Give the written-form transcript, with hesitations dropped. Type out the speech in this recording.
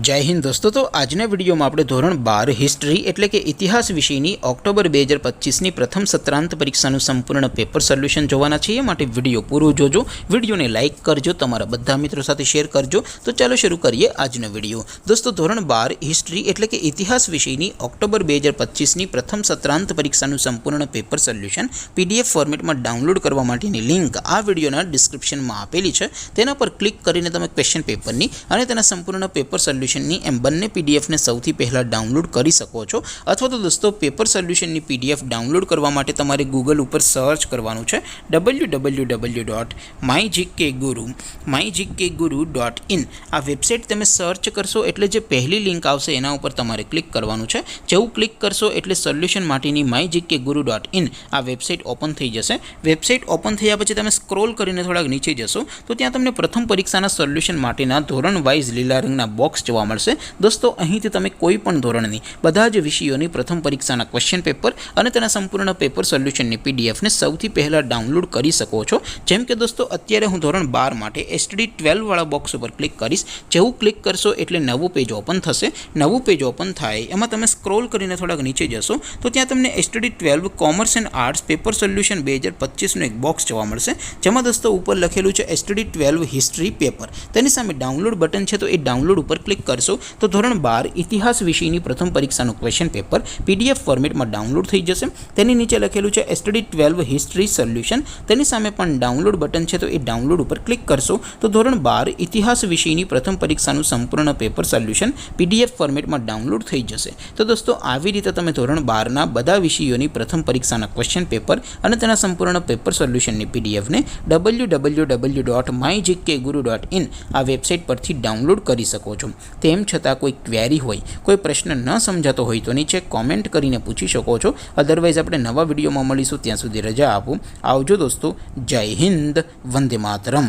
जय हिंद दोस्तों। तो આજના વિડીયોમાં આપણે ધોરણ 12 હિસ્ટ્રી એટલે કે ઇતિહાસ વિષયની ઓક્ટોબર 2025ની પ્રથમ સત્રાંત પરીક્ષાનું સંપૂર્ણ પેપર સોલ્યુશન જોવાના છીએ। માટે વિડીયો પૂરો જોજો, વિડીયોને લાઇક કરજો, તમારા બધા મિત્રો સાથે શેર કરજો। તો ચાલો શરૂ કરીએ આજનો વિડીયો। દોસ્તો ધોરણ 12 હિસ્ટ્રી એટલે કે ઇતિહાસ વિષયની ઓક્ટોબર 2025ની પ્રથમ સત્રાંત પરીક્ષાનું સંપૂર્ણ પેપર સોલ્યુશન પીડીએફ ફોર્મેટમાં ડાઉનલોડ કરવા માટેની લિંક આ વિડીયોના ડિસ્ક્રિપ્શનમાં આપેલી છે। તેના પર ક્લિક કરીને તમે ક્વેશ્ચન પેપરની અને તેના સંપૂર્ણ પેપર સોલ્યુશનની એમ બંને પીડીએફને સૌથી પહેલાં ડાઉનલોડ કરી શકો છો। અથવા તો દોસ્તો પેપર સોલ્યુશનની પીડીએફ ડાઉનલોડ કરવા માટે તમારે ગૂગલ ઉપર સર્ચ કરવાનું છે www.mygkguru.in। આ વેબસાઇટ તમે સર્ચ કરશો એટલે જે પહેલી લિંક આવશે એના ઉપર તમારે ક્લિક કરવાનું છે। જેવું ક્લિક કરશો એટલે સોલ્યુશન માટેની mygkguru.in આ વેબસાઇટ ઓપન થઈ જશે। વેબસાઇટ ઓપન થયા પછી તમે સ્ક્રોલ કરીને થોડાક નીચે જશો તો ત્યાં તમને પ્રથમ પરીક્ષાના સોલ્યુશન માટેના ધોરણ વાઇઝ લીલા રંગના બોક્સ જોવા મળશે। દોસ્તો અહીંથી તમે કોઈ પણ ધોરણની બધા જ વિષયોની પ્રથમ પરીક્ષાના ક્વેશ્ચન પેપર અને તેના સંપૂર્ણ પેપર સોલ્યુશનની પીડીએફને સૌથી પહેલાં ડાઉનલોડ કરી શકો છો। જેમ કે દોસ્તો અત્યારે હું ધોરણ 12 માટે STD 12 વાળા બોક્સ ઉપર ક્લિક કરીશ। જેવું ક્લિક કરશો એટલે નવું પેજ ઓપન થશે। નવું પેજ ઓપન થાય એમાં તમે સ્ક્રોલ કરીને થોડાક નીચે જશો તો ત્યાં તમને STD 12 commerce and arts paper solution 2025નું એક બોક્સ જોવા મળશે। જેમાં દોસ્તો ઉપર લખેલું છે STD 12 હિસ્ટ્રી પેપર। તેની સામે ડાઉનલોડ બટન છે તો એ ડાઉનલોડ ઉપર ક્લિક કરશો તો ધોરણ 12 ઇતિહાસ વિષયની પ્રથમ પરીક્ષાનું ક્વેશ્ચન પેપર પીડીએફ ફોર્મેટમાં ડાઉનલોડ થઈ જશે। તેની નીચે લખેલું છે STD 12 હિસ્ટ્રી સોલ્યુશન। તેની સામે પણ ડાઉનલોડ બટન છે તો એ ડાઉનલોડ ઉપર ક્લિક કરશો તો ધોરણ 12 ઇતિહાસ વિષયની પ્રથમ પરીક્ષાનું સંપૂર્ણ પેપર સોલ્યુશન પીડીએફ ફોર્મેટમાં ડાઉનલોડ થઈ જશે। તો દોસ્તો આવી રીતે તમે ધોરણ 12ના બધા વિષયોની પ્રથમ પરીક્ષાના ક્વેશ્ચન પેપર અને તેના સંપૂર્ણ પેપર સોલ્યુશનની પીડીએફને www.mygkguru.in આ વેબસાઇટ પરથી ડાઉનલોડ કરી શકો છો। તેમ છતાં કોઈ ક્વેરી હોય, કોઈ પ્રશ્ન ન સમજાતો હોય તો નીચે કોમેન્ટ કરીને પૂછી શકો છો। અધરવાઇઝ આપણે નવા વિડીયોમાં મળીશું, ત્યાં સુધી રજા આપો। આવજો દોસ્તો, જય હિન્દ, વંદે માતરમ।